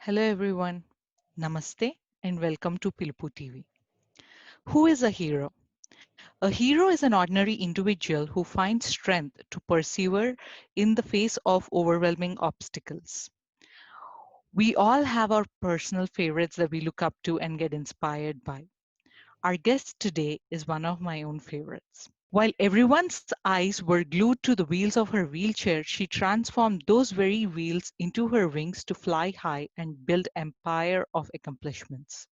Hello everyone. Namaste and welcome to PILUPUTV. Who is a hero? A hero is an ordinary individual who finds strength to persevere in the face of overwhelming obstacles. We all have our personal favorites that we look up to and get inspired by. Our guest today is one of my own favorites. While everyone's eyes were glued to the wheels of her wheelchair, she transformed those very wheels into her wings to fly high and build empire of accomplishments.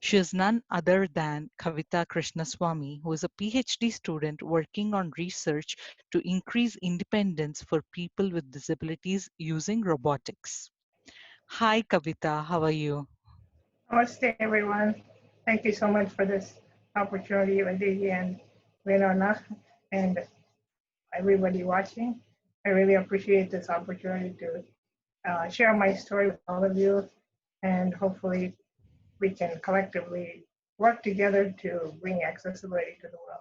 She is none other than Kavita Krishnaswamy, who is a PhD student working on research to increase independence for people with disabilities using robotics. Hi, Kavita. How are you? Namaste, everyone. Thank you so much for this opportunity, Aditi and Vinona, and everybody watching. I really appreciate this opportunity to share my story with all of you, and hopefully we can collectively work together to bring accessibility to the world.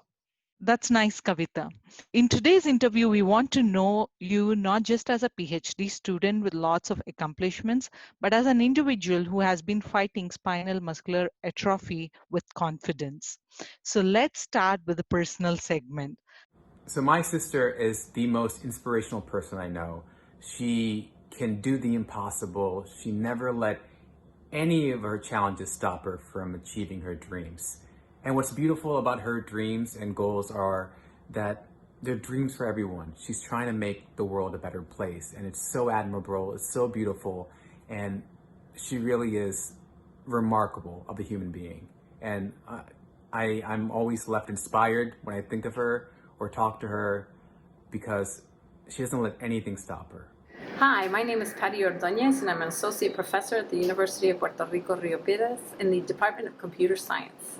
That's nice, Kavita. In today's interview, we want to know you not just as a PhD student with lots of accomplishments, but as an individual who has been fighting spinal muscular atrophy with confidence. So let's start with the personal segment. So my sister is the most inspirational person I know. She can do the impossible. She never let any of her challenges stop her from achieving her dreams. And what's beautiful about her dreams and goals are that they're dreams for everyone. She's trying to make the world a better place, and it's so admirable, it's so beautiful, and she really is remarkable of a human being. And I'm always left inspired when I think of her or talk to her because she doesn't let anything stop her. Hi, my name is Patty Ordonez, and I'm an associate professor at the University of Puerto Rico, Rio Piedras, in the Department of Computer Science.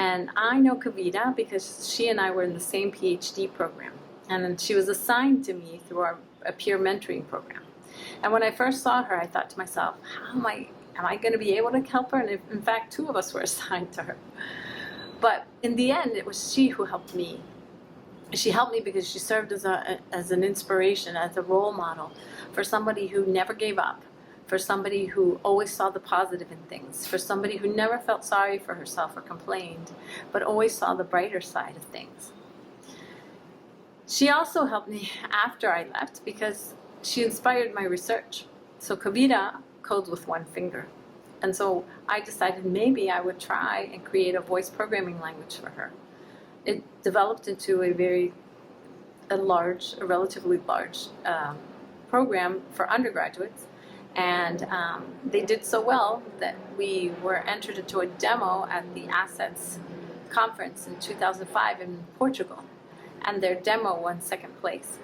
And I know Kavita because she and I were in the same PhD program. And then she was assigned to me through a peer mentoring program. And when I first saw her, I thought to myself, am I going to be able to help her? And in fact, two of us were assigned to her. But in the end, it was she who helped me. She helped me because she served as an inspiration, as a role model for somebody who never gave up, for somebody who always saw the positive in things, for somebody who never felt sorry for herself or complained, but always saw the brighter side of things. She also helped me after I left because she inspired my research. So Kavita codes with one finger. And so I decided maybe I would try and create a voice programming language for her. It developed into a relatively large program for undergraduates. And they did so well that we were entered into a demo at the Assets conference in 2005 in Portugal. And their demo won second place.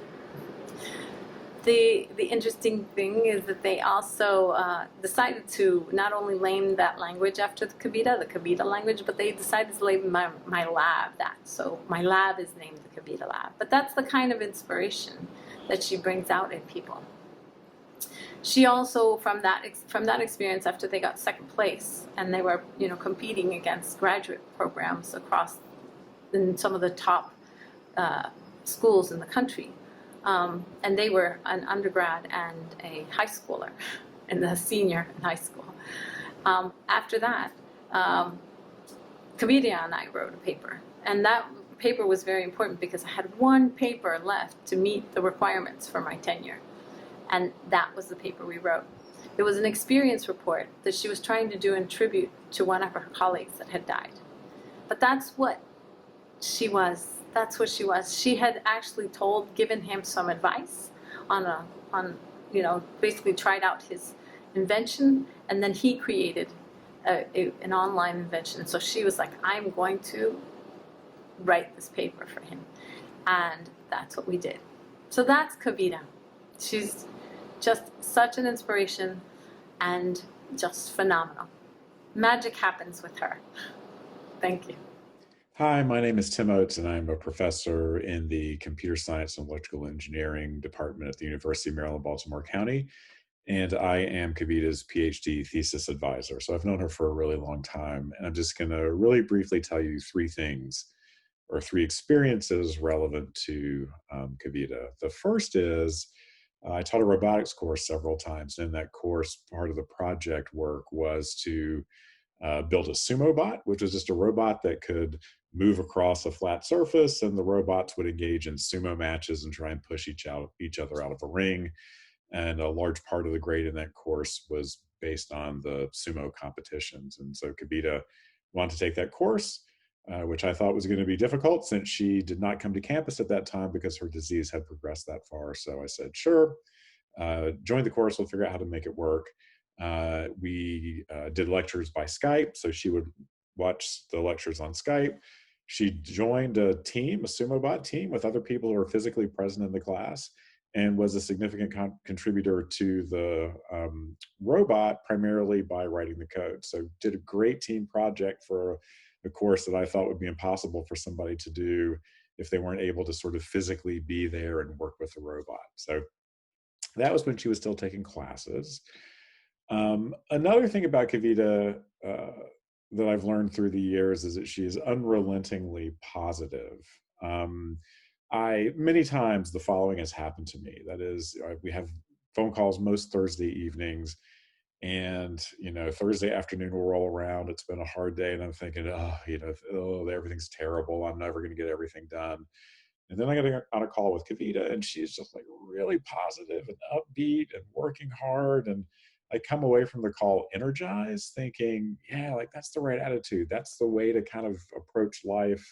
The interesting thing is that they also decided to not only name that language after the Kavita language, but they decided to name my lab that. So my lab is named the Kavita Lab. But that's the kind of inspiration that she brings out in people. She also, from that experience, after they got second place, and they were competing against graduate programs across in some of the top schools in the country. And they were an undergrad and a high schooler, and a senior in high school. After that, Kavita and I wrote a paper, and that paper was very important because I had one paper left to meet the requirements for my tenure, and that was the paper we wrote. It was an experience report that she was trying to do in tribute to one of her colleagues that had died. But that's what she was. That's what she was. She had actually given him some advice on basically tried out his invention, and then he created an online invention. And so she was like, I'm going to write this paper for him. And that's what we did. So that's Kavita. She's just such an inspiration and just phenomenal. Magic happens with her. Thank you. Hi, my name is Tim Oates, and I'm a professor in the Computer Science and Electrical Engineering Department at the University of Maryland, Baltimore County, and I am Kavita's PhD thesis advisor. So I've known her for a really long time, and I'm just going to really briefly tell you three things or three experiences relevant to Kavita. The first is I taught a robotics course several times. And in that course, part of the project work was to build a sumo bot, which was just a robot that could move across a flat surface, and the robots would engage in sumo matches and try and push each other out of a ring. And a large part of the grade in that course was based on the sumo competitions. And so Kavita wanted to take that course, which I thought was going to be difficult since she did not come to campus at that time because her disease had progressed that far. So I said, sure, join the course, we'll figure out how to make it work. We did lectures by Skype, so she would watch the lectures on Skype. She joined a team, a sumo bot team, with other people who were physically present in the class, and was a significant contributor to the robot, primarily by writing the code. So did a great team project for a course that I thought would be impossible for somebody to do if they weren't able to sort of physically be there and work with the robot. So that was when she was still taking classes. Another thing about Kavita that I've learned through the years is that she is unrelentingly positive. Many times the following has happened to me. That is, we have phone calls most Thursday evenings, and Thursday afternoon will roll around. It's been a hard day, and I'm thinking, everything's terrible. I'm never going to get everything done. And then I got on a call with Kavita, and she's just like really positive and upbeat and working hard. And I come away from the call energized, thinking, yeah, like that's the right attitude. That's the way to kind of approach life,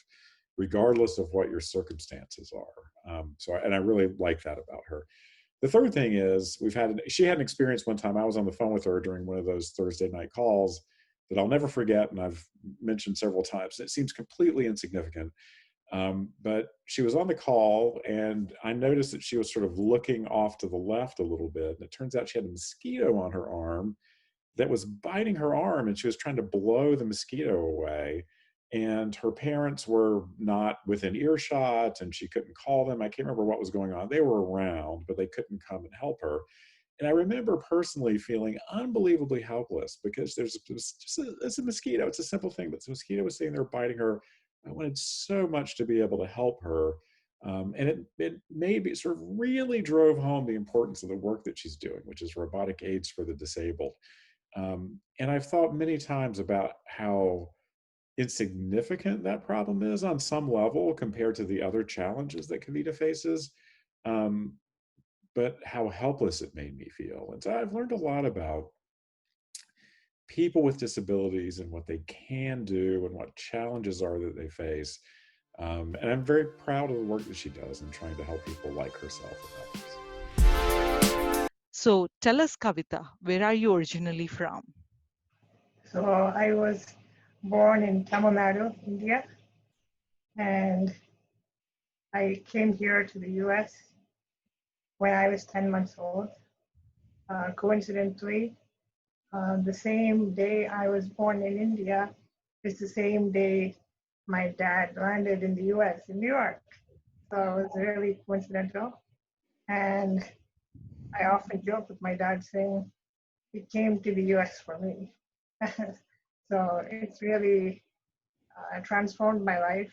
regardless of what your circumstances are. And I really like that about her. The third thing is she had an experience one time. I was on the phone with her during one of those Thursday night calls that I'll never forget, and I've mentioned several times. It seems completely insignificant. But she was on the call, and I noticed that she was sort of looking off to the left a little bit. And it turns out she had a mosquito on her arm that was biting her arm, and she was trying to blow the mosquito away. And her parents were not within earshot, and she couldn't call them. I can't remember what was going on. They were around, but they couldn't come and help her. And I remember personally feeling unbelievably helpless because it's a mosquito. It's a simple thing, but the mosquito was sitting there biting her. I wanted so much to be able to help her. And it maybe sort of really drove home the importance of the work that she's doing, which is robotic aids for the disabled. And I've thought many times about how insignificant that problem is on some level compared to the other challenges that Kavita faces, but how helpless it made me feel. And so I've learned a lot about people with disabilities and what they can do and what challenges are that they face. And I'm very proud of the work that she does in trying to help people like herself and others. So tell us, Kavita, where are you originally from? So I was born in Tamil Nadu, India, and I came here to the US when I was 10 months old. Coincidentally, the same day I was born in India is the same day my dad landed in the US, in New York. So it was really coincidental. And I often joke with my dad saying, he came to the US for me. So it's really transformed my life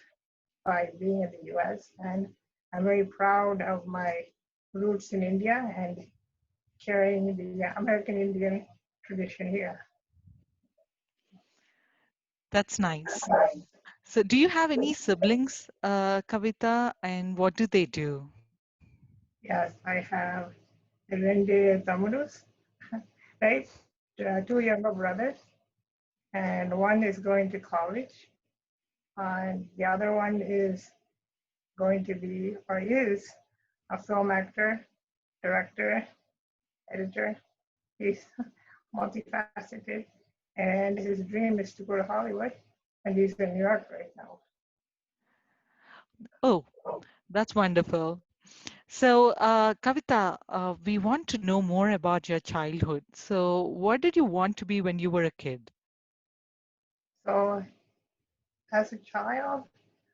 by being in the US. And I'm very proud of my roots in India and carrying the American Indian tradition here. That's nice. So do you have any siblings, Kavita, and what do they do? Yes, I have Rende Tamurus, right? Two younger brothers, and one is going to college, and the other one is going to be, or is, a film actor, director, editor. He's multifaceted, and his dream is to go to Hollywood, and he's in New York right now. Oh, that's wonderful. So, Kavita, we want to know more about your childhood. So, what did you want to be when you were a kid? So as a child,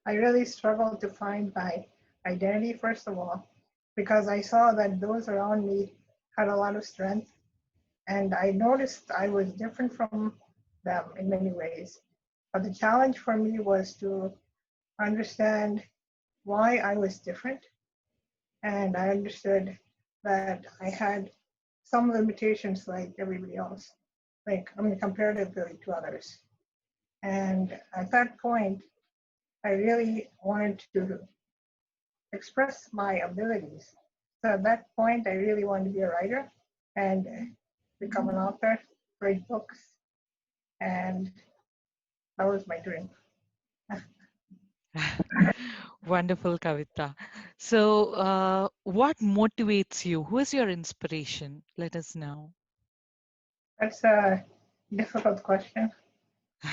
I really struggled to find my identity, first of all, because I saw that those around me had a lot of strength. And I noticed I was different from them in many ways. But the challenge for me was to understand why I was different. And I understood that I had some limitations like everybody else, comparatively to others. And at that point, I really wanted to express my abilities. So at that point, I really wanted to be a writer and become an author, write books, and that was my dream. Wonderful, Kavita. So, what motivates you? Who is your inspiration? Let us know. That's a difficult question.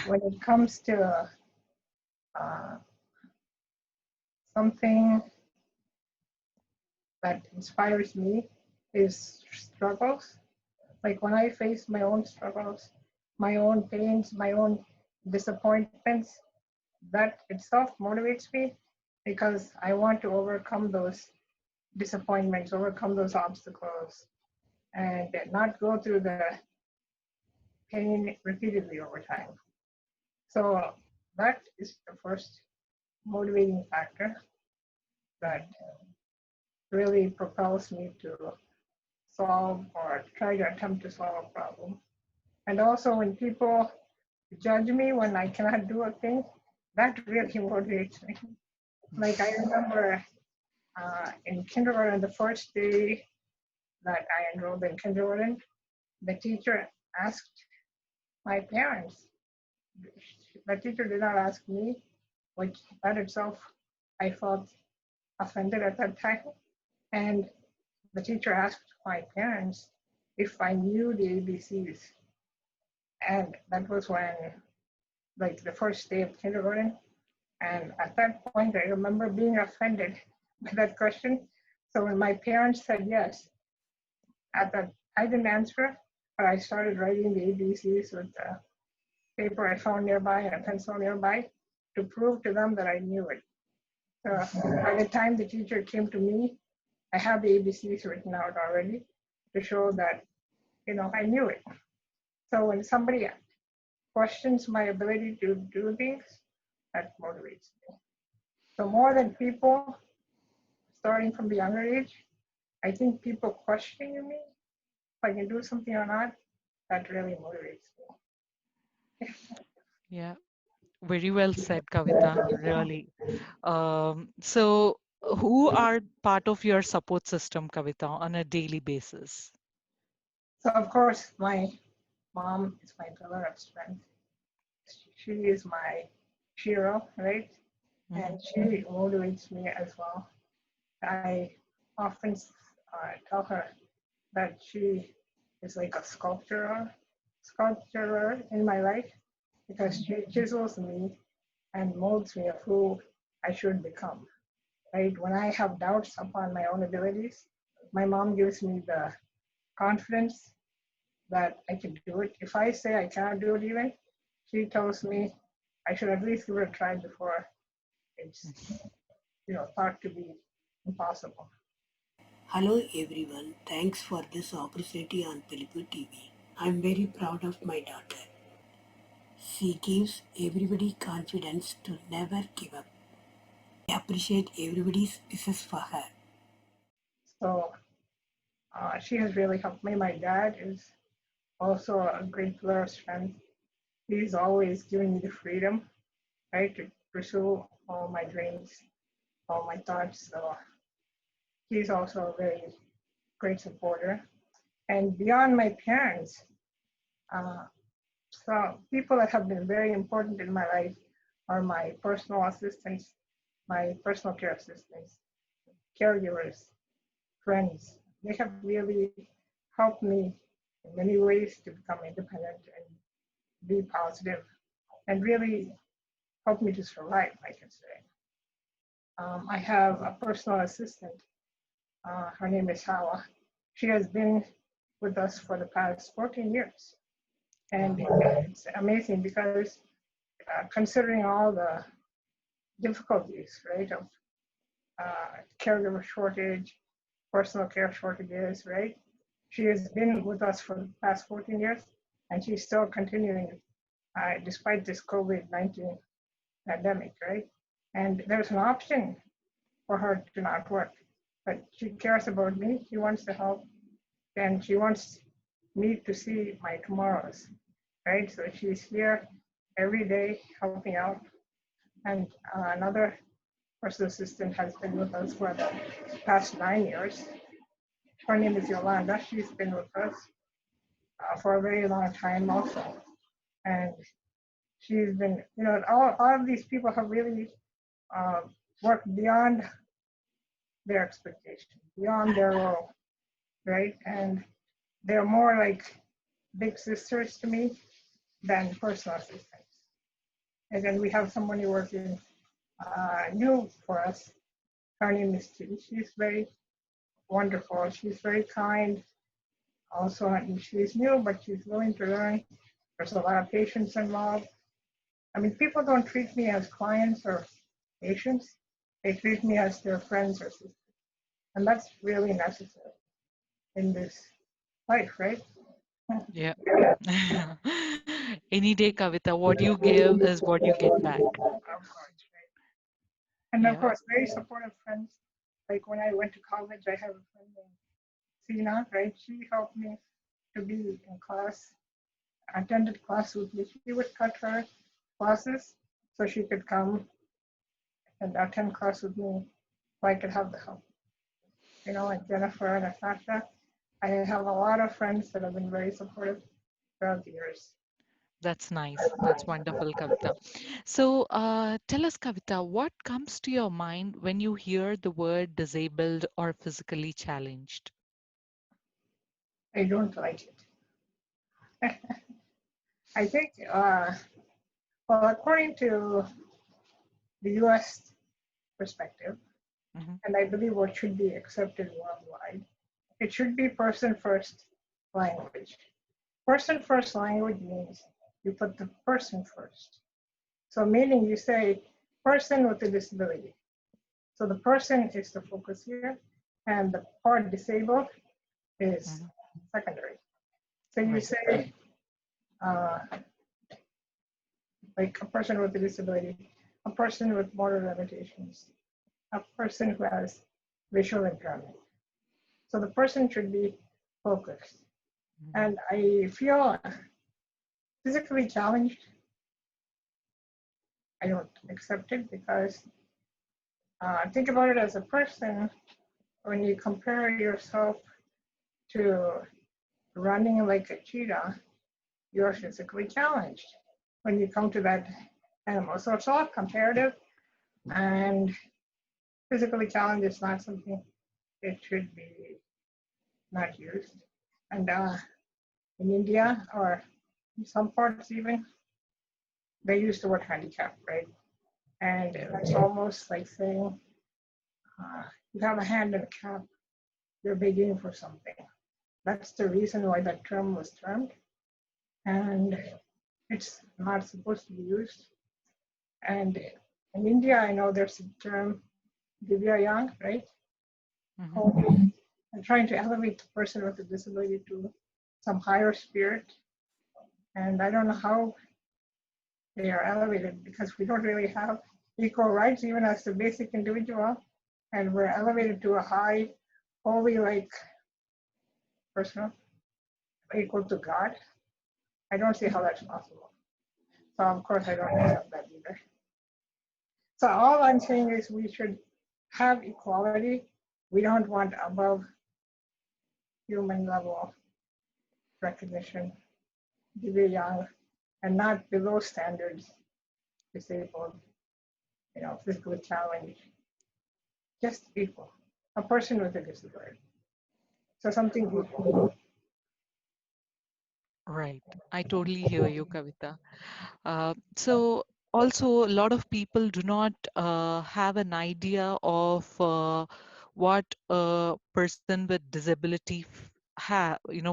When it comes to something that inspires me is struggles. Like when I face my own struggles, my own pains, my own disappointments, that itself motivates me because I want to overcome those disappointments, overcome those obstacles, and not go through the pain repeatedly over time. So that is the first motivating factor that really propels me to solve or try to attempt to solve a problem. And also when people judge me when I cannot do a thing, that really motivates me. Like I remember in kindergarten, the first day that I enrolled in kindergarten, the teacher asked my parents. The teacher did not ask me, which that itself I felt offended at that time. And the teacher asked my parents if I knew the ABCs. And that was when, like the first day of kindergarten. And at that point, I remember being offended by that question. So when my parents said yes, at that, I didn't answer, but I started writing the ABCs with a paper I found nearby and a pencil nearby to prove to them that I knew it. So by the time the teacher came to me, I have the ABCs written out already to show that, I knew it. So when somebody questions my ability to do things, that motivates me. So more than people starting from the younger age, I think people questioning me if I can do something or not, that really motivates me. Yeah, very well said, Kavita, really. So, who are part of your support system, Kavita, on a daily basis? So of course, my mom is my pillar of strength. She is my hero, right? And she motivates me as well. I often tell her that she is like a sculptor in my life because she chisels me and molds me of who I should become. Right? When I have doubts upon my own abilities, my mom gives me the confidence that I can do it. If I say I cannot do it even, she tells me I should at least give it a try before it's thought to be impossible. Hello everyone, thanks for this opportunity on Pilupu TV. I'm very proud of my daughter. She gives everybody confidence to never give up. I appreciate everybody's wishes for her. So she has really helped me. My dad is also a great pillar of strength. He's always giving me the freedom, right, to pursue all my dreams, all my thoughts. So he's also a very great supporter. And beyond my parents, so people that have been very important in my life are my personal assistants, my personal care assistants, caregivers, friends. They have really helped me in many ways to become independent and be positive and really helped me to survive, I can say. I have a personal assistant. Her name is Hawa. She has been with us for the past 14 years. And it's amazing because considering all the difficulties, right, of caregiver shortage, personal care shortages, right? She has been with us for the past 14 years, and she's still continuing despite this COVID-19 pandemic, right? And there's an option for her to not work. but she cares about me. She wants to help, and she wants me to see my tomorrows, right? So she's here every day helping out. And another personal assistant has been with us for the past 9 years. Her name is Yolanda. She's been with us for a very long time also. And she's been, all of these people have really worked beyond their expectation, beyond their role, right? And they're more like big sisters to me than personal assistants. And then we have somebody working new for us. Her name is T. She's very wonderful. She's very kind. Also, she's new, but she's willing to learn. There's a lot of patients involved. I mean, people don't treat me as clients or patients. They treat me as their friends or sisters. And that's really necessary in this life, right? Yeah. Any day, Kavita, what you give is what you get back. Of course, right? And of Yeah. course, very supportive friends. Like when I went to college, I have a friend named Sina, right? She helped me to be in class, attended class with me. She would cut her classes so she could come and attend class with me so I could have the help. Like Jennifer and Natasha. I have a lot of friends that have been very supportive throughout the years. That's nice. That's wonderful, Kavita. So, tell us, Kavita, what comes to your mind when you hear the word disabled or physically challenged? I don't like it. I think, well, according to the US perspective, Mhm. and I believe what should be accepted worldwide, it should be person first language. Person first language means you put the person first. So, meaning you say person with a disability. So, the person is the focus here, and the part disabled is Mhm. secondary. So, you Right. say, uh, like a person with a disability, a person with motor limitations, a person who has visual impairment. So the person should be focused. Mhm. And I feel physically challenged. I don't accept it because think about it as a person. When you compare yourself to running like a cheetah, you're physically challenged when you come to that animal. So it's all comparative, and physically challenged is not something it should be not used. And in India, or in some parts even, they use the word handicap, right? And Yeah. that's almost like saying you have a hand in a cap, you're begging for something. That's the reason why that term was termed. And it's not supposed to be used. And in India, I know there's a term, Divya Yang, right? Mhm. Called, and trying to elevate the person with a disability to some higher spirit. And I don't know how they are elevated because we don't really have equal rights, even as the basic individual. And we're elevated to a high, holy, like person equal to God. I don't see how that's possible. So, of course, I don't accept that either. So, all I'm saying is we should have equality. We don't want above human level recognition to be young and not below standards, disabled, physically challenged, just equal. A person with a disability. So something equal. Right. I totally hear you, Kavita. So also, a lot of people do not have an idea of what a person with disability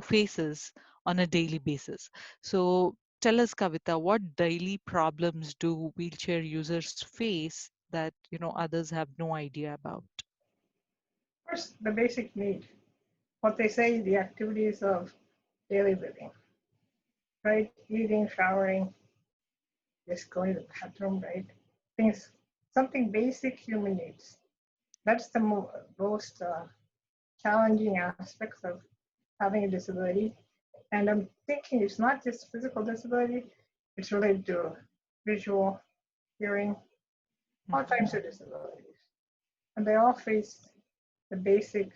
faces on a daily basis. So tell us, Kavita, what daily problems do wheelchair users face that others have no idea about? First, the basic need. What they say, the activities of daily living, right? Eating, showering, just going to the bathroom, right? Things, something basic human needs. that's the most challenging aspects of having a disability. And I'm thinking it's not just physical disability, it's related to visual, hearing, all types of disabilities. And they all face the basic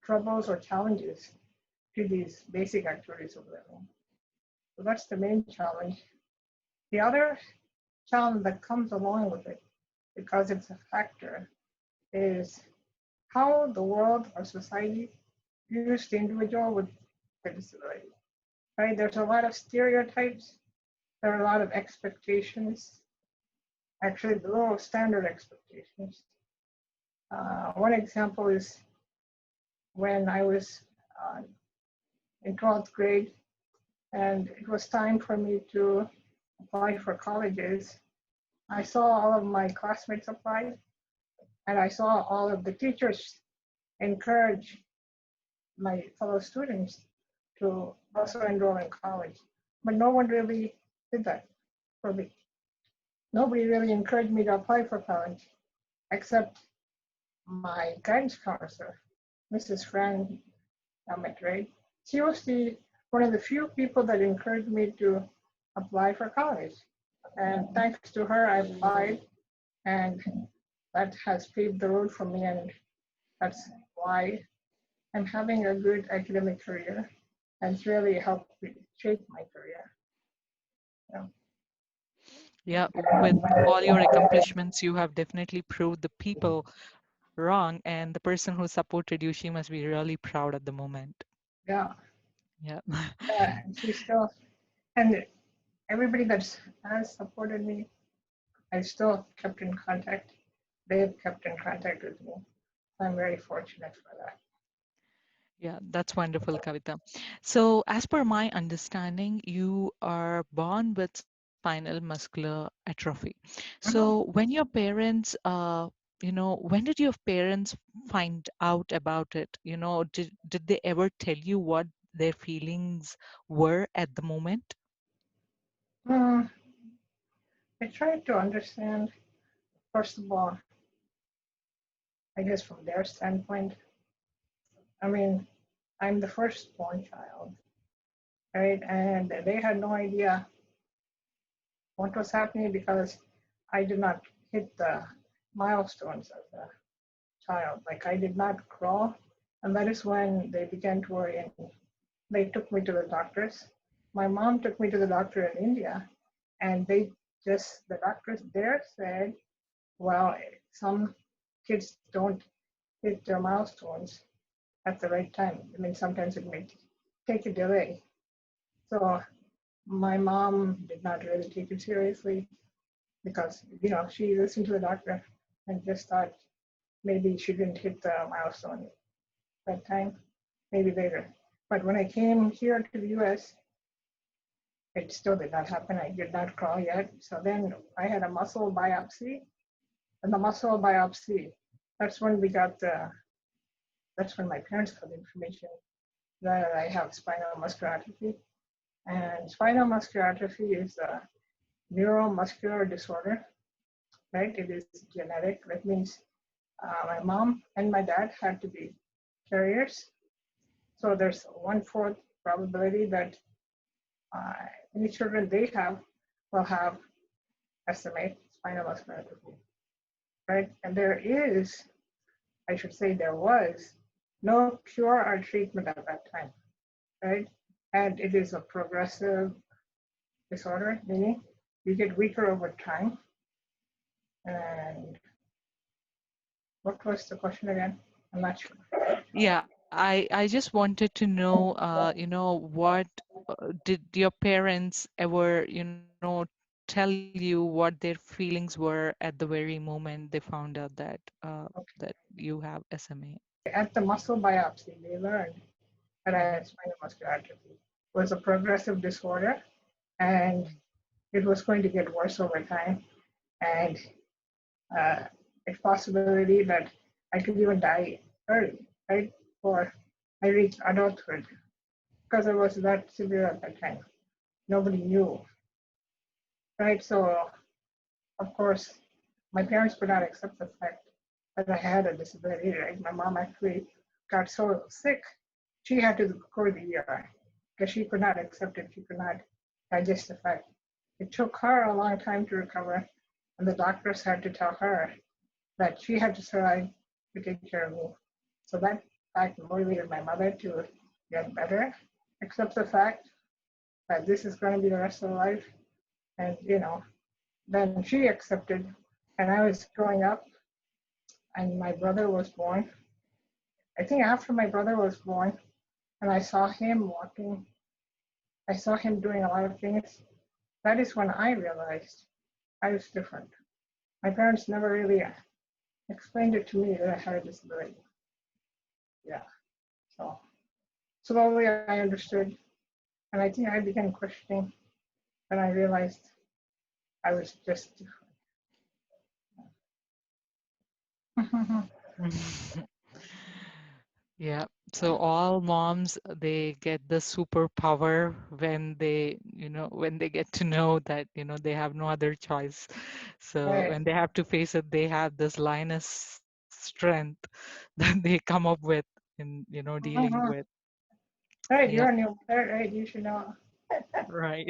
troubles or challenges to these basic activities of living. So that's the main challenge. The other challenge that comes along with it, because it's a factor, is how the world or society views the individual with a disability. Right? There's a lot of stereotypes. There are a lot of expectations, actually below standard expectations. One example is when I was in 12th grade, and it was time for me to apply for colleges. I saw all of my classmates apply, and I saw all of the teachers encourage my fellow students to also enroll in college. But no one really did that for me. Nobody really encouraged me to apply for college, except my guidance counselor, Mrs. Fran Right? She was one of the few people that encouraged me to apply for college. And thanks to her, I applied, and that has paved the road for me, and that's why I'm having a good academic career, and it's really helped me shape my career. Yeah. Yeah, with all your accomplishments, you have definitely proved the people wrong, and the person who supported you, she must be really proud at the moment. Yeah. Yeah. She's still, and everybody that has supported me, I still kept in contact. They've kept in contact with me. I'm very fortunate for that. Yeah, that's wonderful, Kavita. So, as per my understanding, you are born with spinal muscular atrophy. So, Mhm. when your parents, when did your parents find out about it? Did they ever tell you what their feelings were at the moment? Mm, I tried to understand, first of all, I guess from their standpoint. I mean, I'm the firstborn child, right? And they had no idea what was happening because I did not hit the milestones as a child. Like I did not crawl. And that is when they began to worry and they took me to the doctors. My mom took me to the doctor in India, and the doctors there said, well, some kids don't hit their milestones at the right time. I mean, sometimes it may take a delay. So my mom did not really take it seriously because, she listened to the doctor and just thought maybe she didn't hit the milestone that time, maybe later. But when I came here to the US, it still did not happen. I did not crawl yet. So then I had a muscle biopsy, and the muscle biopsy, that's when that's when my parents got the information that I have spinal muscular atrophy. And spinal muscular atrophy is a neuromuscular disorder, right? It is genetic. That means my mom and my dad had to be carriers. So there's 1/4 probability that any children they have will have SMA, spinal muscular atrophy, right? And there was no cure or treatment at that time, right? And it is a progressive disorder, meaning you get weaker over time. And what was the question again? I'm not sure. Yeah, I just wanted to know, what did your parents ever, tell you what their feelings were at the very moment they found out that you have SMA? At the muscle biopsy, they learned that I had spinal muscular atrophy. It was a progressive disorder, and it was going to get worse over time. And a possibility that I could even die early, right? Or I reached adulthood because it was that severe at that time. Nobody knew, right? So, of course, my parents could not accept the fact that I had a disability, right? My mom actually got so sick, she had to go to the ER because she could not accept it. She could not digest the fact. It took her a long time to recover, and the doctors had to tell her that she had to survive to take care of me. So that fact motivated my mother to get better, accept the fact that this is going to be the rest of her life. And, then she accepted. And I was growing up, and my brother was born. I think after my brother was born, and I saw him walking, I saw him doing a lot of things. That is when I realized I was different. My parents never really explained it to me that I had a disability. Yeah. So slowly I understood. And I think I began questioning, and I realized I was just different. Yeah. So all moms, they get the superpower when they get to know that, they have no other choice. So Right. when they have to face it, they have this lioness strength that they come up with in, dealing Mhm. with. Right, Yeah, you're a new player, right? You should know. right.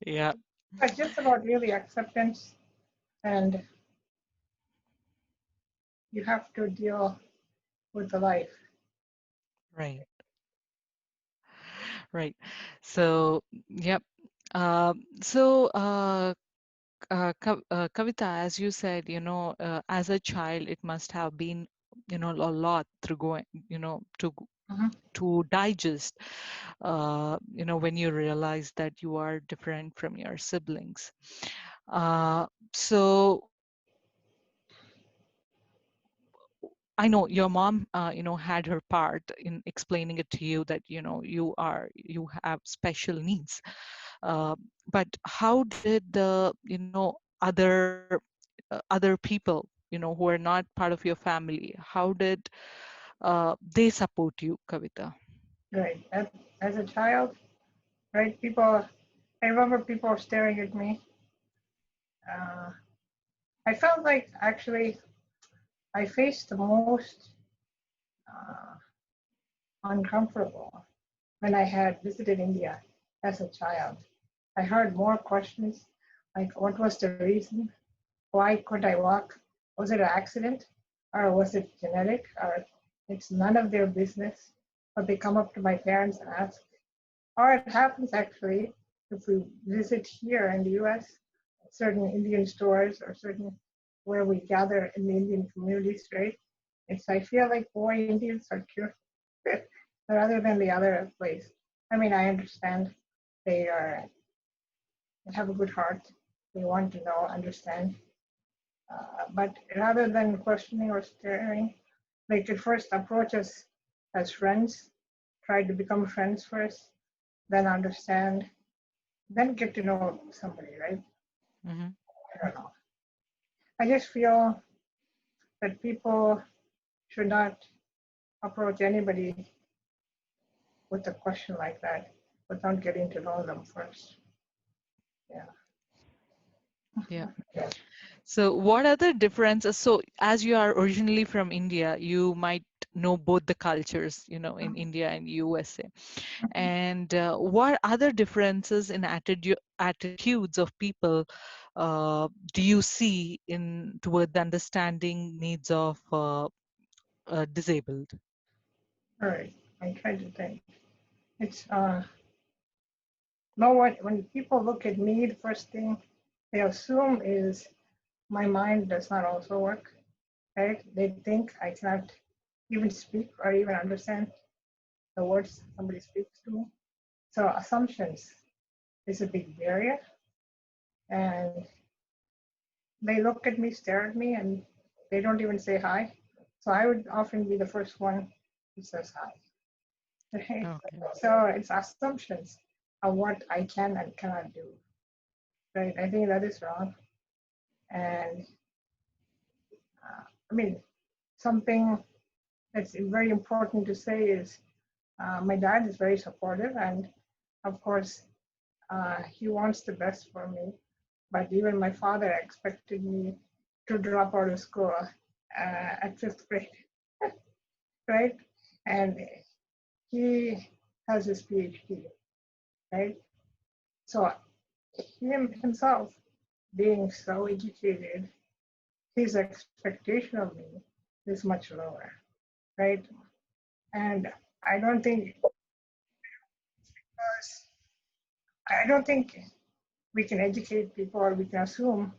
Yeah, But just about really acceptance, and you have to deal with the life. right, right. So, yep. Kavita, as you said, as a child, it must have been, a lot through going, Mhm. to digest, when you realize that you are different from your siblings. Uh, so I know your mom, had her part in explaining it to you that, you have special needs. Uh, but how did the, other other people, who are not part of your family, how did they support you, Kavita? Right. As a child, right, I remember people staring at me. Uh, I felt like actually I faced the most uh, uncomfortable when I had visited India as a child. I heard more questions like, what was the reason? Why could I walk? Was it an accident? Or was it genetic? Or it's none of their business. But they come up to my parents and ask. Or it happens actually if we visit here in the US, certain Indian stores or certain where we gather in the Indian communities, right? I feel like boy Indians are cute rather than the other place. I mean, I understand they are they have a good heart. They want to know, understand. But rather than questioning or staring, they could first approach us as friends, try to become friends first, then understand, then get to know somebody, right? Hmm. I don't know. I just feel that people should not approach anybody with a question like that without getting to know them first. Yeah. Yeah. So, what are the differences? So, as you are originally from India, you might know both the cultures, in India and USA. And what other differences in attitudes of people do you see in toward the understanding needs of disabled? All right. I tried to think. It's no one when people look at me, the first thing they assume is my mind does not also work, right? They think I cannot even speak or even understand the words somebody speaks to me. So assumptions is a big barrier, and they look at me, stare at me, and they don't even say hi. So I would often be the first one who says hi. Right? Okay. So it's assumptions of what I can and cannot do. Right? I think that is wrong. And I mean, something that's very important to say is my dad is very supportive, and of course, he wants the best for me. But even my father expected me to drop out of school at 5th grade, right? And he has his PhD, right? So himself being so educated, his expectation of me is much lower, right? And I don't think we can educate people, or we can assume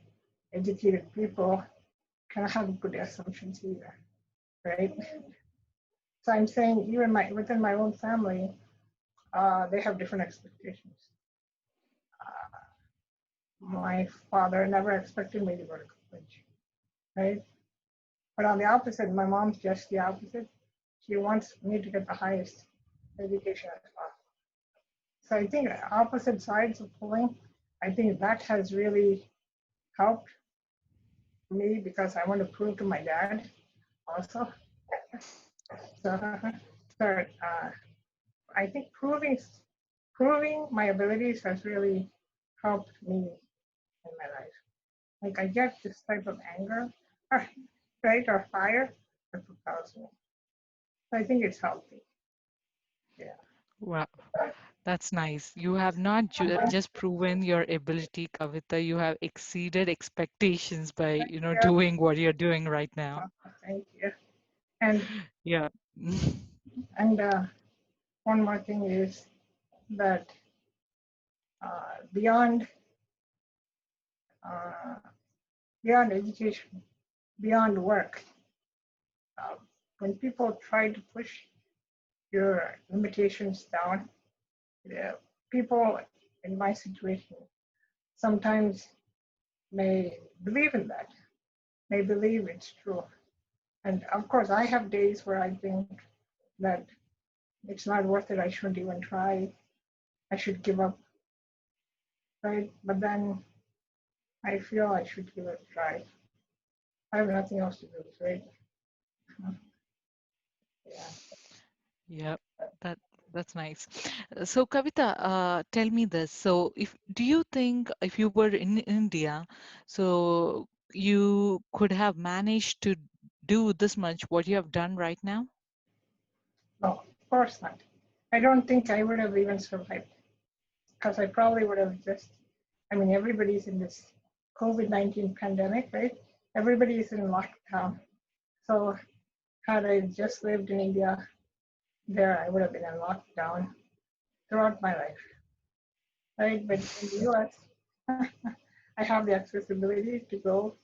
educated people can have good assumptions either, right? So I'm saying even within my own family, they have different expectations. My father never expected me to go to college, right? But on the opposite, my mom's just the opposite. She wants me to get the highest education as possible. So I think opposite sides of pulling, I think that has really helped me because I want to prove to my dad also. So I think proving my abilities has really helped me in my life. Like I get this type of anger, or, right, or fire that propels me. So I think it's healthy. Yeah. Wow, that's nice. You have not just proven your ability, Kavita. You have exceeded expectations by, Yeah. doing what you're doing right now. Thank you. And Yeah. and one more thing is that beyond uh, beyond education, beyond work, uh, when people try to push your limitations down, yeah, people in my situation sometimes may believe in that, may believe it's true. And of course, I have days where I think that it's not worth it. I shouldn't even try. I should give up, right? But then I feel I should give it a try. I have nothing else to do, right? Yeah. Yeah, that that's nice. So Kavita, tell me this. So if do you think if you were in India, so you could have managed to do this much what you have done right now? No, of course not. I don't think I would have even survived because I probably would have just, I mean, everybody's in this COVID-19 pandemic, right? Everybody is in lockdown. So had I just lived in India, there I would have been in lockdown throughout my life, right? But in the US, I have the accessibility to go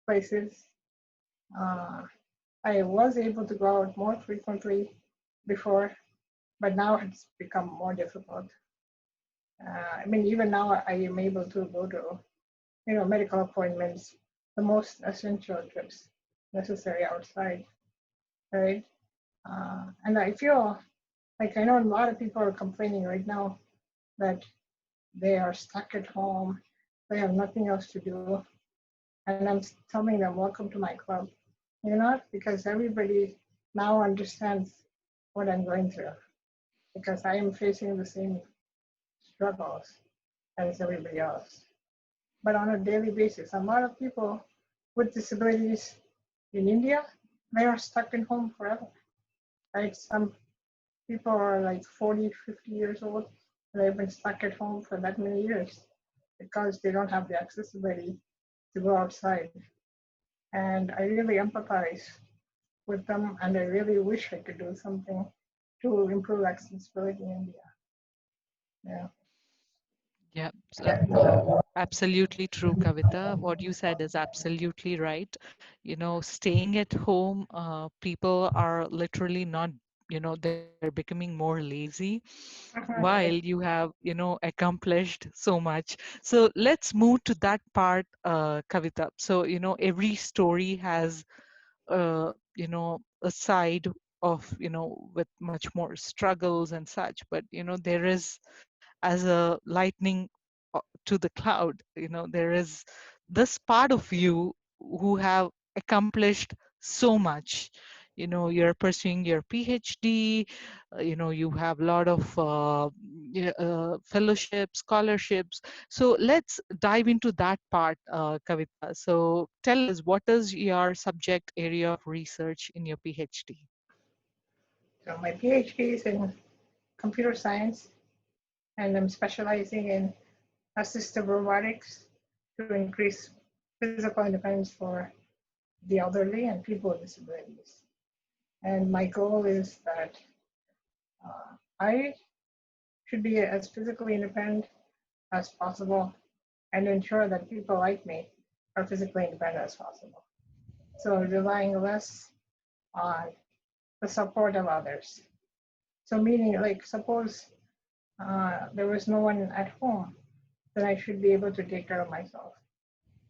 places. Uh, I was able to go out more frequently before, but now it's become more difficult. I mean, even now I am able to go to, medical appointments, the most essential trips necessary outside, right? And I feel like I know a lot of people are complaining right now that they are stuck at home, they have nothing else to do, and I'm telling them, welcome to my club. Because everybody now understands what I'm going through, because I am facing the same struggles as everybody else. But on a daily basis, a lot of people with disabilities in India, they are stuck in home forever, right? Some people are like 40, 50 years old, and they've been stuck at home for that many years because they don't have the accessibility to go outside. And I really empathize with them, and I really wish I could do something to improve accessibility in India. Yeah. Yeah, absolutely true, Kavita. What you said is absolutely right. Staying at home, people are literally not, they're becoming more lazy while you have, accomplished so much. So let's move to that part, Kavita. So, every story has, a side of, with much more struggles and such, but, there is as a lightning to the cloud, there is this part of you who have accomplished so much, you're pursuing your PhD, you have a lot of fellowships, scholarships. So let's dive into that part, Kavita. So tell us, what is your subject area of research in your PhD? So my PhD is in computer science, and I'm specializing in assistive robotics to increase physical independence for the elderly and people with disabilities. And my goal is that I should be as physically independent as possible and ensure that people like me are physically independent as possible. So relying less on the support of others. So meaning, like, suppose there was no one at home, then I should be able to take care of myself,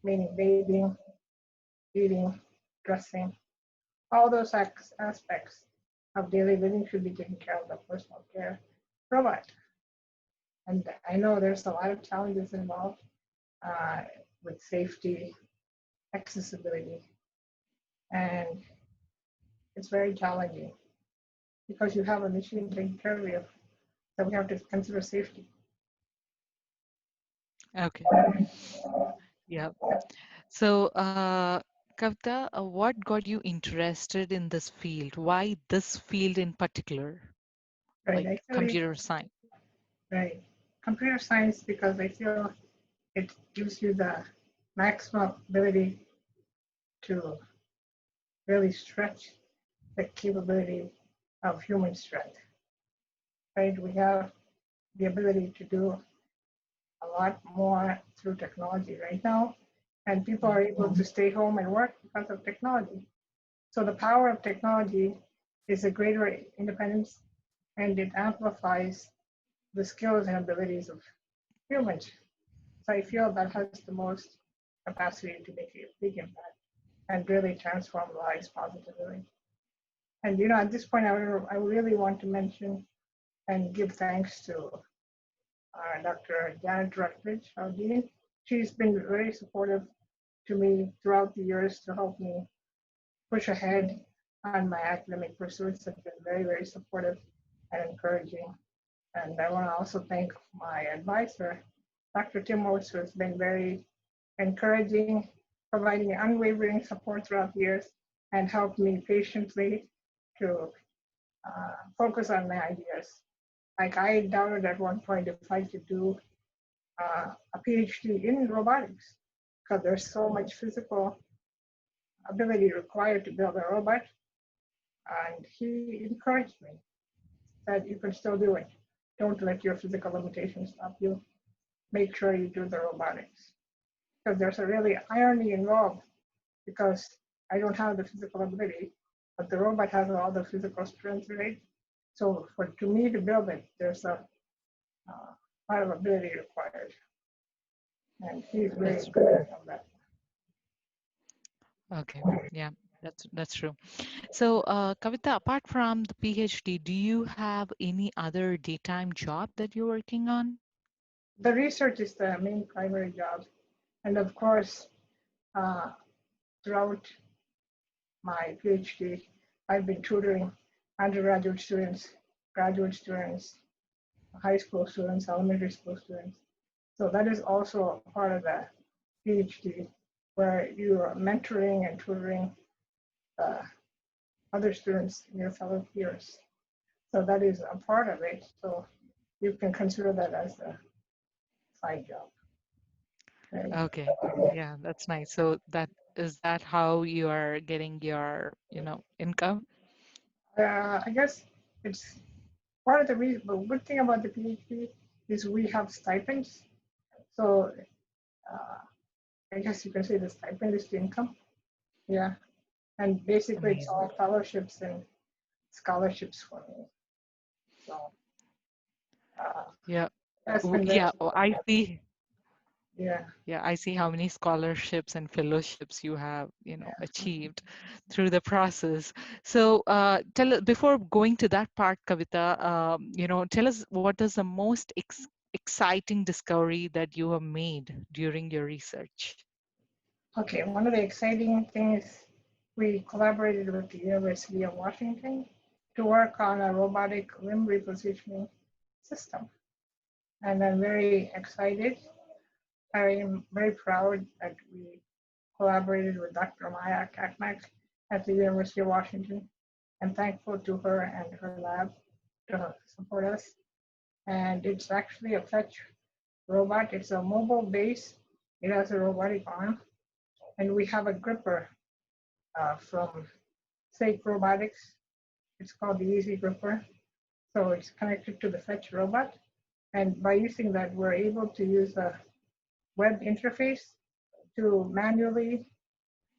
meaning bathing, eating, dressing, all those aspects of daily living should be taken care of the personal care robot. And I know there's a lot of challenges involved with safety, accessibility, and it's very challenging because you have a machine taking care of you, so we have to consider safety. Okay. Yeah. So, Kavita, what got you interested in this field? Why this field in particular, Right, like actually, computer science? right. Computer science, because I feel it gives you the maximum ability to really stretch the capability of human strength. Right, we have the ability to do a lot more through technology right now, and people are able to stay home and work because of technology. So the power of technology is a greater independence, and it amplifies the skills and abilities of humans. So I feel that has the most capacity to make a big impact and really transform lives positively. And at this point, I really want to mention and give thanks to Dr. Janet Rutledge, our dean. She's been very supportive to me throughout the years to help me push ahead on my academic pursuits. Have been very, very supportive and encouraging. And I want to also thank my advisor, Dr. Tim Oates, who has been very encouraging, providing unwavering support throughout the years, and helped me patiently to focus on my ideas. Like, I doubted at one point if I could do a PhD in robotics because there's so much physical ability required to build a robot. And he encouraged me that you can still do it. Don't let your physical limitations stop you. Make sure you do the robotics. Because there's a really irony involved, because I don't have the physical ability, but the robot has all the physical strength, right? So to me to build it, there's a lot of ability required. And he's really That's encouraged on that. okay. Yeah, that's true. So, Kavita, apart from the PhD, do you have any other daytime job that you're working on? The research is the main primary job. And of course, uh, throughout my PhD, I've been tutoring undergraduate students, graduate students, high school students, elementary school students. So that is also part of the PhD, where you are mentoring and tutoring other students, your fellow peers. So that is a part of it. So you can consider that as a side job. Right? Okay. Yeah, that's nice. So is that how you are getting your, income? I guess it's part of the reason. The good thing about the PhD is we have stipends. So uh, I guess you can say the stipend is the income. Yeah. And basically it's Amazing. all fellowships and scholarships for me. So Yeah. that's been very Yeah, I supportive. see. Yeah. Yeah, I see how many scholarships and fellowships you have, Yeah. achieved through the process. So, before going to that part, Kavita, tell us, what is the most exciting discovery that you have made during your research? Okay. One of the exciting things we collaborated with the University of Washington to work on a robotic limb repositioning system. And I'm very excited. I am very proud that we collaborated with Dr. Maya Kakmak at the University of Washington. I'm thankful to her and her lab to support us. And it's actually a fetch robot. It's a mobile base. It has a robotic arm. And we have a gripper from Sake Robotics. It's called the Easy Gripper. So it's connected to the fetch robot. And by using that, we're able to use a web interface to manually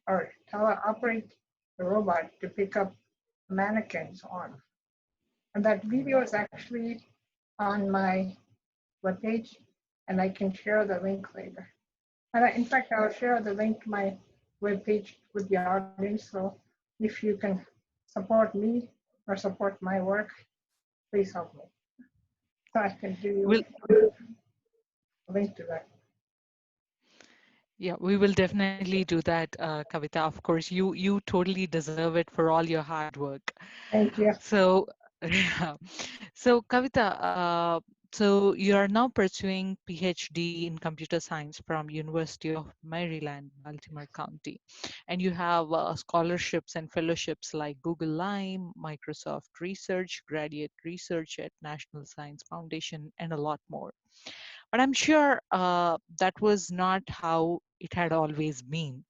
or teleoperate the robot to pick up a mannequin's arm. And that video is actually on my webpage, and I can share the link later. And in fact, I'll share the link to my webpage with the audience. So if you can support me or support my work, please help me. So I can give you a link to that. Yeah, we will definitely do that, Kavita. Of course, you totally deserve it for all your hard work. Thank you. So, yeah. So Kavita, so you are now pursuing PhD in computer science from University of Maryland, Baltimore County, and you have scholarships and fellowships like Google Lime, Microsoft Research, Graduate Research at National Science Foundation, and a lot more. But I'm sure that was not how it had always been.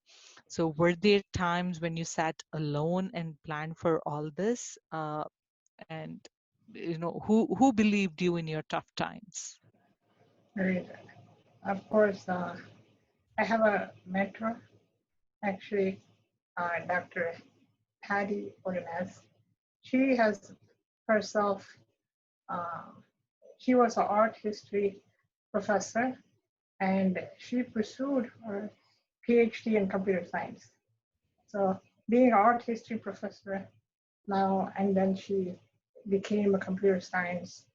So were there times when you sat alone and planned for all this? And who believed you in your tough times? Very good. Of course, I have a mentor, actually, Dr. Patty Oates. She has herself, she was an art history professor, and she pursued her PhD in computer science. So being an art history professor now, and then she became a computer science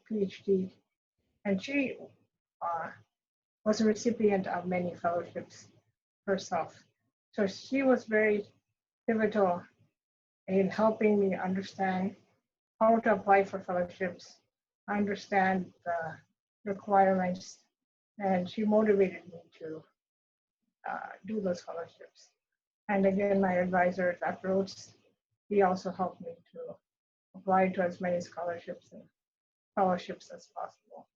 PhD, and she was a recipient of many fellowships herself. So she was very pivotal in helping me understand how to apply for fellowships, understand the requirements, and she motivated me to do those fellowships. And again, my advisor, Dr. Oates, he also helped me to apply to as many scholarships and fellowships as possible.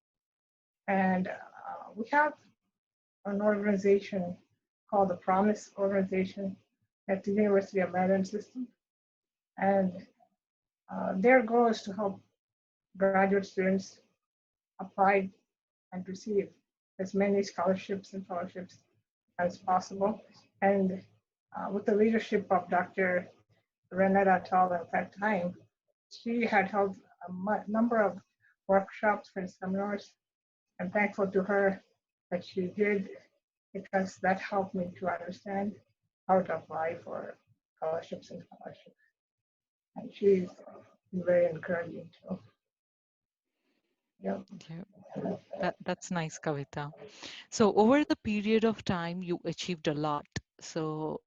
And we have an organization called the Promise Organization at the University of Maryland System. And their goal is to help graduate students apply and receive as many scholarships and fellowships as possible. And with the leadership of Dr. Renata Tal at that time, she had held a number of workshops and seminars. I'm thankful to her that she did, because that helped me to understand how to apply for scholarships and scholarships. And she's very encouraging too. Yep. Yeah, that's nice, Kavita. So over the period of time, you achieved a lot. So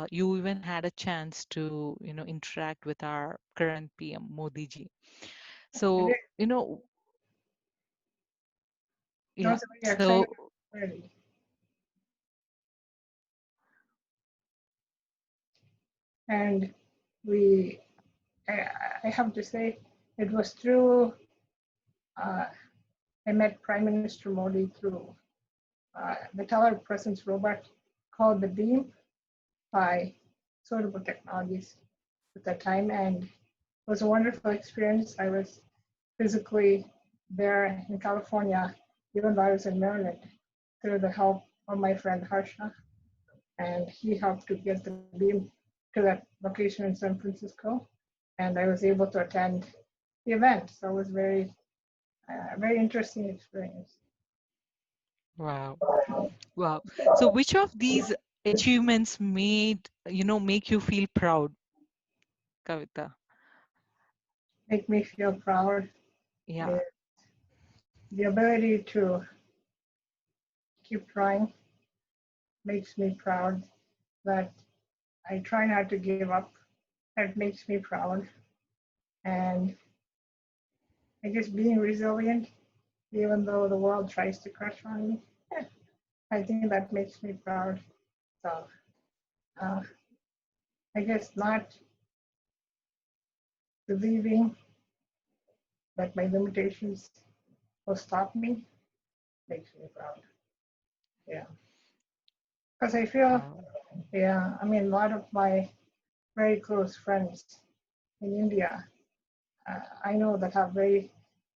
you even had a chance to, interact with our current PM, Modi ji. So, That yeah. was a very exciting So opportunity. And I have to say, it was through, I met Prime Minister Modi through the telepresence robot called the Beam by Suitable Technologies at that time. And it was a wonderful experience. I was physically there in California, even though I was in Maryland, through the help of my friend Harsha. And he helped to get the beam to that location in San Francisco. And I was able to attend the event. So it was very interesting experience. wow. Wow. So which of these achievements make you feel proud, Kavita? Make me feel proud. Yeah. The ability to keep trying makes me proud that I try not to give up. That makes me proud. And I guess being resilient, even though the world tries to crush on me, I think that makes me proud. So uh, I guess not believing that my limitations will stop me makes me proud. Yeah. Because I feel, Wow. yeah, I mean, a lot of my very close friends in India, I know that have very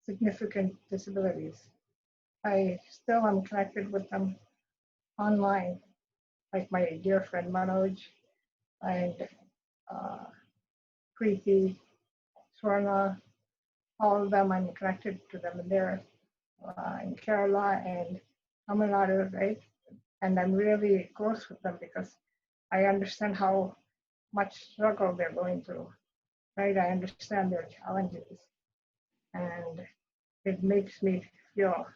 significant disabilities. I still am connected with them online, like my dear friend Manoj and uh, Preeti, Swarna, all of them, I'm connected to them, and they're in Kerala and Tamil Nadu, right? And I'm really close with them because I understand how much struggle they're going through, right? I understand their challenges, and it makes me feel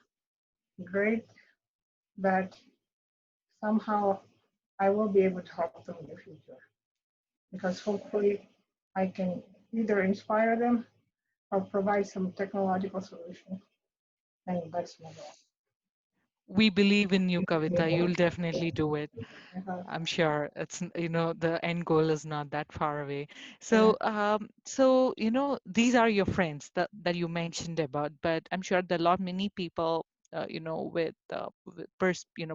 great that somehow I will be able to help them in the future because hopefully I can either inspire them or provide some technological solution. And that's my goal. We believe in you, Kavita. You'll definitely do it. Uh, I'm sure the end goal is not that far away. yeah, So these are your friends that you mentioned about, but I'm sure there are a lot many people,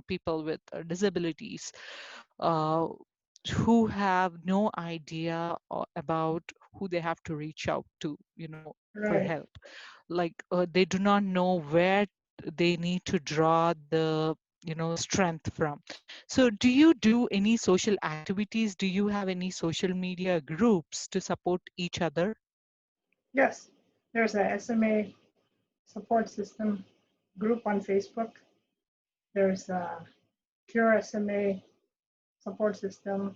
people with disabilities, uh, who have no idea about who they have to reach out to, for right. help. Like they do not know where they need to draw the strength from. So do you do any social activities? Do you have any social media groups to support each other? Yes, there's a SMA support system group on Facebook. There's a Cure SMA support system,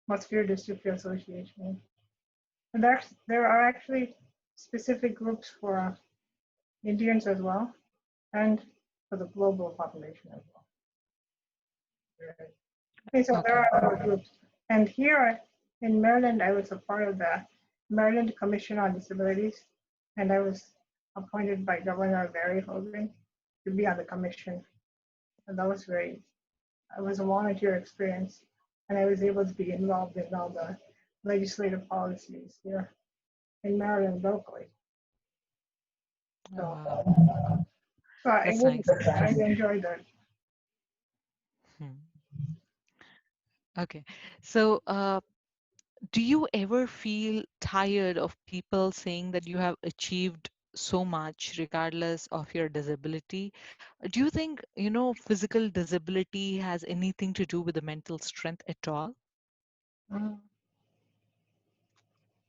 Muscular Dystrophy Association. And there are actually specific groups for Indians as well, and for the global population as well. Right. Okay, so there Okay. are other groups. And here in Maryland, I was a part of the Maryland Commission on Disabilities, and I was appointed by Governor Barry Hogan to be on the commission. And that was great. It was a volunteer experience, and I was able to be involved in all the legislative policies here in Maryland locally. Oh, So, wow. so That's nice. I enjoyed that. Hmm. Okay. So, do you ever feel tired of people saying that you have achieved so much regardless of your disability? Do you think, physical disability has anything to do with the mental strength at all? Mm.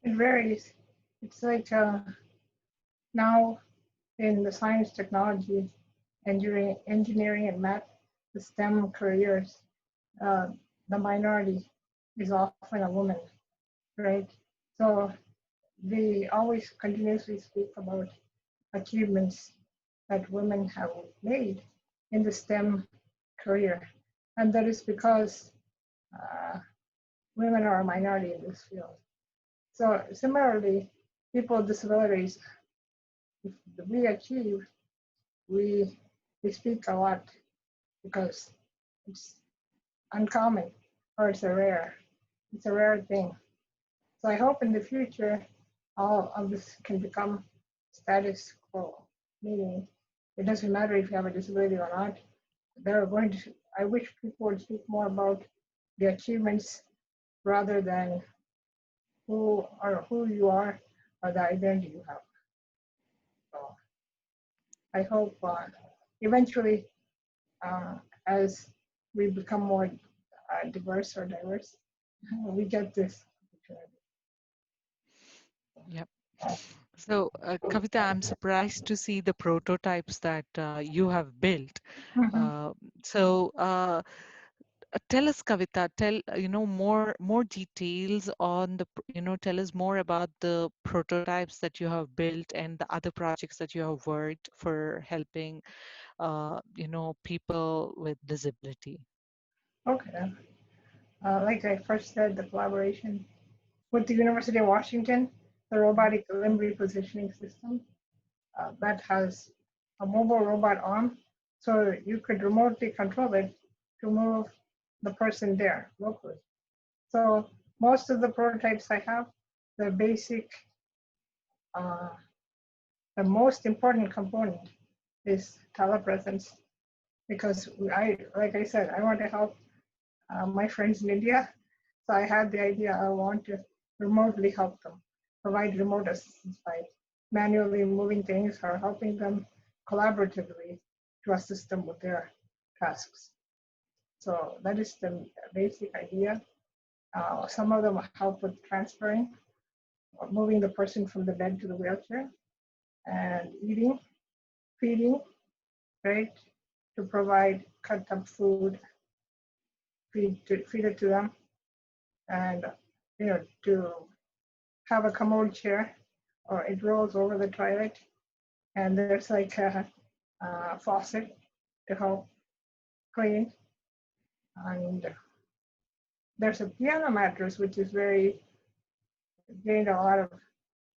It varies. It's like now in the science, technology, engineering, and math, the STEM careers, uh, the minority is often a woman, right? So they always continuously speak about achievements that women have made in the STEM career. And that is because uh, women are a minority in this field. So similarly, people with disabilities, if we achieve, we, we speak a lot because it's uncommon or it's a rare thing. So I hope in the future, all of this can become status quo, meaning it doesn't matter if you have a disability or not. They're going to, I wish people would speak more about the achievements rather than who you are or the identity you have. So I hope eventually, uh, as we become more diverse, we get this opportunity. Yep. So, Kavita, I'm surprised to see the prototypes that you have built. Mhm. Uh, so, tell us, Kavita, tell more details on tell us more about the prototypes that you have built and the other projects that you have worked for helping people with disability. Okay. Like I first said, the collaboration with the University of Washington, the robotic limb repositioning system that has a mobile robot arm, so you could remotely control it to move the person there locally. So most of the prototypes I have, the basic, the most important component is telepresence, because like I said, I want to help my friends in India. So I had the idea I want to remotely help them, provide remote assistance by manually moving things or helping them collaboratively to assist them with their tasks. So that is the basic idea. Some of them help with transferring, moving the person from the bed to the wheelchair, and eating, feeding, right, to provide cut up food, feed it to them, and to have a commode chair, or it rolls over the toilet, and there's like a faucet to help clean, and there's a piano mattress which is gained a lot of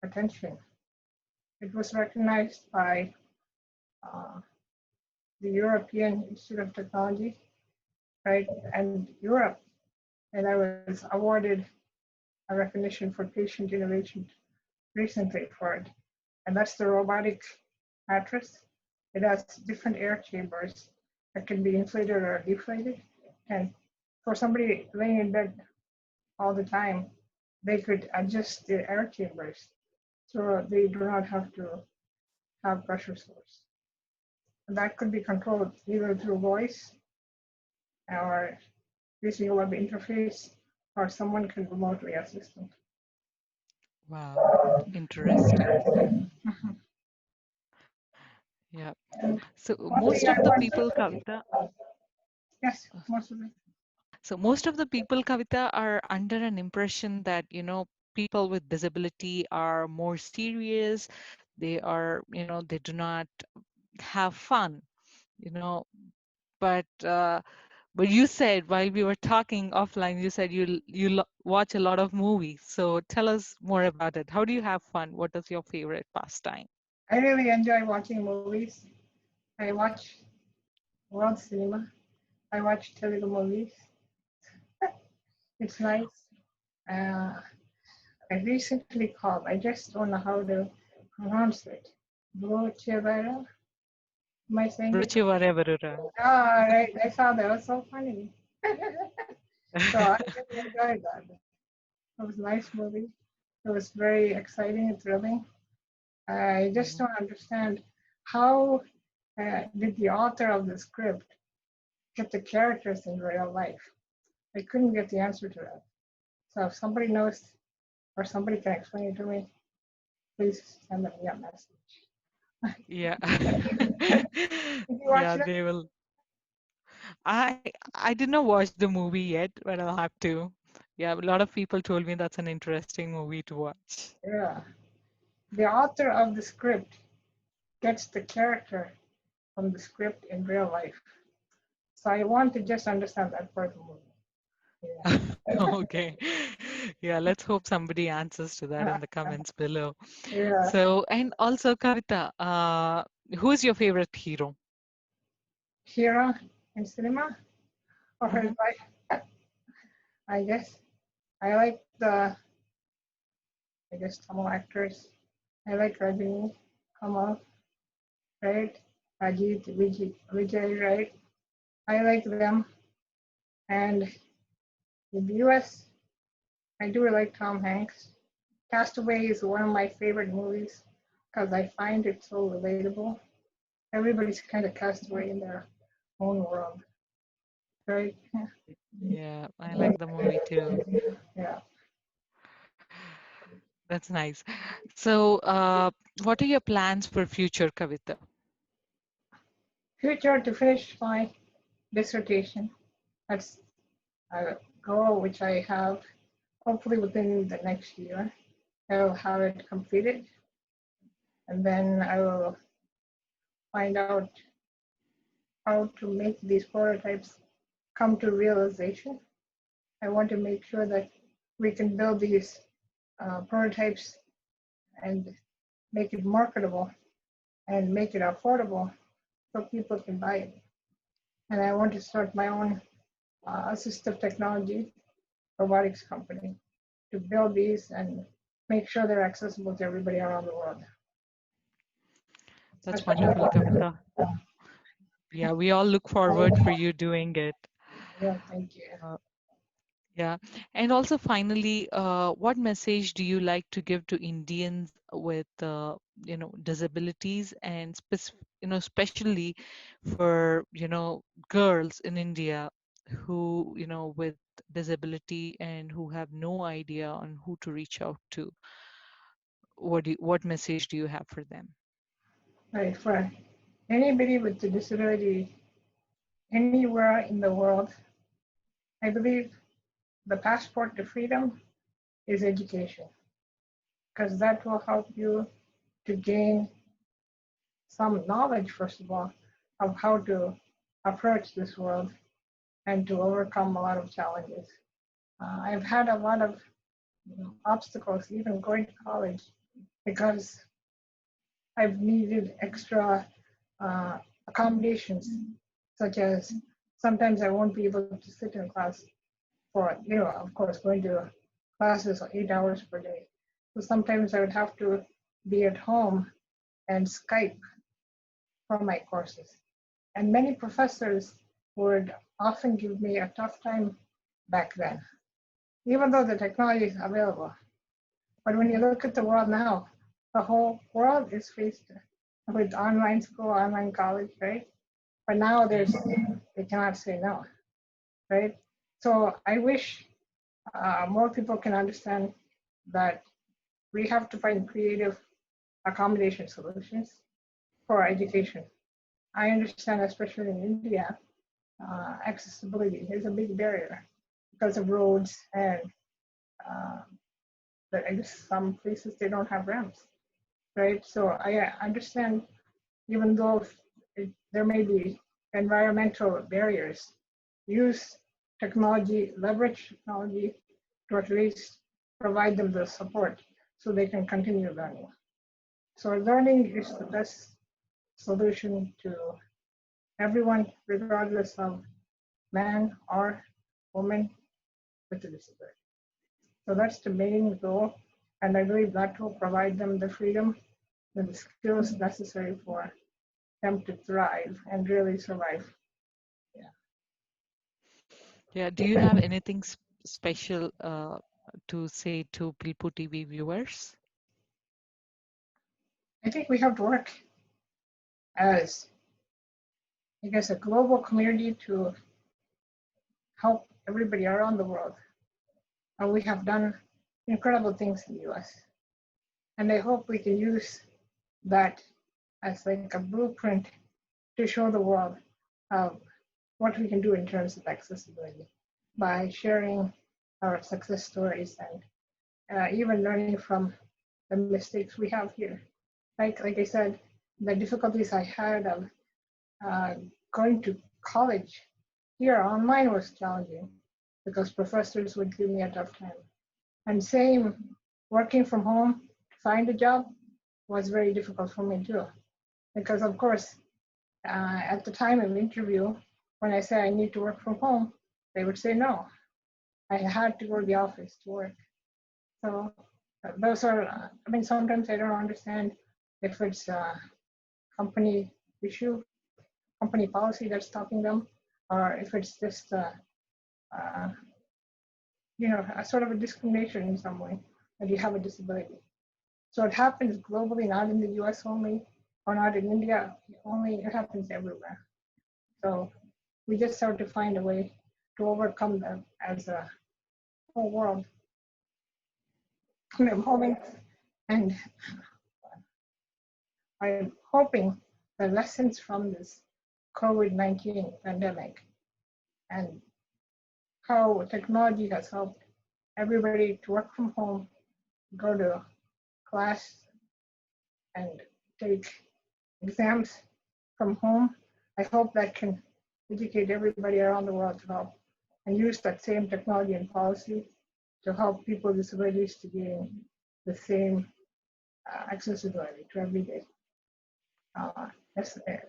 attention. It was recognized by the European Institute of Technology, right, and Europe, and I was awarded a recognition for patient innovation recently for it, and that's the robotic mattress. It has different air chambers that can be inflated or deflated, and for somebody laying in bed all the time, they could adjust the air chambers so they do not have to have pressure source. And that could be controlled either through voice or using a web interface, or someone can remotely assist them. Wow, interesting. Yeah. So One thing most I of the want people, Kavita, yes, most of it. so most of the people, Kavita, are under an impression that, people with disability are more serious. They are, they do not have fun, you know, but you said while we were talking offline, you said you watch a lot of movies. So tell us more about it. How do you have fun? What is your favorite pastime? I really enjoy watching movies. I watch world cinema. I watch Telugu movies. It's nice. Uh, I recently called. I just don't know how to pronounce it. Brochevera? Am I saying it? Ruchivarevarura. Ah, right. I saw that. It was so funny. So I really enjoyed that. It was a nice movie. It was very exciting and thrilling. I just don't understand how did the author of the script get the characters in real life. I couldn't get the answer to that. So if somebody knows or somebody can explain it to me, please send me a message. Yeah. Did you watch Yeah, it? they will. I did not watch the movie yet, but I'll have to. Yeah, a lot of people told me that's an interesting movie to watch. Yeah. The author of the script gets the character from the script in real life. So I want to just understand that part of the movie. Okay. Yeah, let's hope somebody answers to that Yeah. in the comments below. Yeah. So, and also Kavita, who's your favorite hero? Hero in cinema or his Mhm. wife, I guess. I like Tamil actors. I like Rajini, Kamal, right? Ajit, Vijay, right? I like them. And in the US, I do like Tom Hanks. Castaway is one of my favorite movies because I find it so relatable. Everybody's kind of castaway in their own world, right? Yeah, I like the movie too. Yeah. That's nice. So, what are your plans for future, Kavita? Future to finish my dissertation. That's a goal which I have hopefully within the next year. I will have it completed, and then I will find out how to make these prototypes come to realization. I want to make sure that we can build these prototypes and make it marketable and make it affordable so people can buy it. And I want to start my own assistive technology robotics company to build these and make sure they're accessible to everybody around the world. That's wonderful, Kavita. Yeah, we all look forward for you doing it. Yeah, thank you. Yeah, and also finally, what message do you like to give to Indians with, disabilities, and especially for, girls in India who, with disability and who have no idea on who to reach out to? What message do you have for them? Right, for anybody with a disability anywhere in the world, I believe the passport to freedom is education, because that will help you to gain some knowledge, first of all, of how to approach this world and to overcome a lot of challenges. I've had a lot of obstacles even going to college because I've needed extra accommodations, such as sometimes I won't be able to sit in class for, of course, going to classes 8 hours per day. So sometimes I would have to be at home and Skype for my courses. And many professors would often give me a tough time back then, even though the technology is available. But when you look at the world now, the whole world is faced with online school, online college, right? But now they cannot say no, right? So I wish more people can understand that we have to find creative accommodation solutions for education. I understand, especially in India, accessibility is a big barrier because of roads and that I guess some places they don't have ramps, right? So I understand, even though there may be environmental barriers, use technology, leverage technology to at least provide them the support so they can continue learning. So learning is the best solution to everyone, regardless of man or woman with a disability. So that's the main goal. And I believe that will provide them the freedom and the skills necessary for them to thrive and really survive. Yeah, do you have anything special to say to Pilpu TV viewers? I think we have to work as, I guess, a global community to help everybody around the world. And we have done incredible things in the US. And I hope we can use that as like a blueprint to show the world what we can do in terms of accessibility by sharing our success stories and even learning from the mistakes we have here. Like I said, the difficulties I had of going to college here online was challenging because professors would give me a tough time. And same, working from home to find a job was very difficult for me too. Because of course, at the time of interview, when I say I need to work from home, they would say no. I had to go to the office to work. So those are, sometimes I don't understand if it's a company issue, company policy that's stopping them, or if it's just a sort of a discrimination in some way that you have a disability. So it happens globally, not in the US only, or not in India only, it happens everywhere. So we just have to find a way to overcome them as a whole world. I'm hoping, and I'm hoping the lessons from this COVID-19 pandemic and how technology has helped everybody to work from home, go to class, and take exams from home. I hope that can educate everybody around the world to help and use that same technology and policy to help people with disabilities to gain the same accessibility to everyday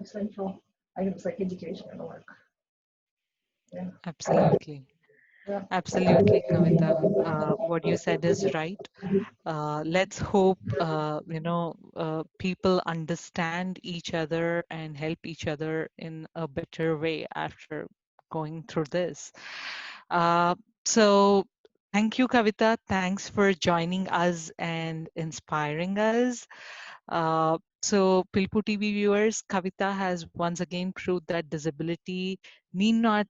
essential items like education and work. Yeah. Absolutely. Yeah. Absolutely, Kavita. What you said is right. Let's hope people understand each other and help each other in a better way after going through this. Uh, so thank you, Kavita. Thanks for joining us and inspiring us. So Pilpu TV viewers, Kavita has once again proved that disability need not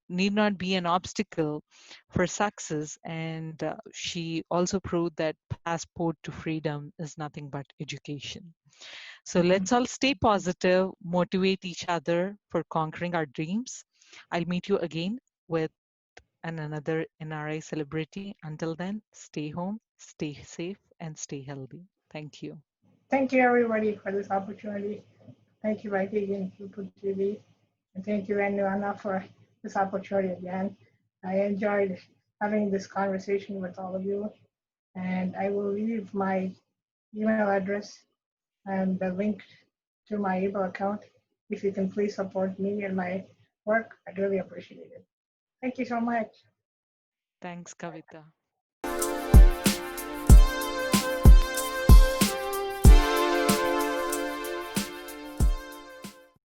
need not be an obstacle for success, and she also proved that passport to freedom is nothing but education. So let's all stay positive, motivate each other for conquering our dreams. I'll meet you again with another NRI celebrity. Until then, stay home, stay safe, and stay healthy. Thank you. Thank you, everybody, for this opportunity. Thank you, Vaidehi and People TV. And thank you, Anna, for this opportunity again. I enjoyed having this conversation with all of you. And I will leave my email address and the link to my email account. If you can please support me and my work, I'd really appreciate it. Thank you so much. Thanks, Kavita.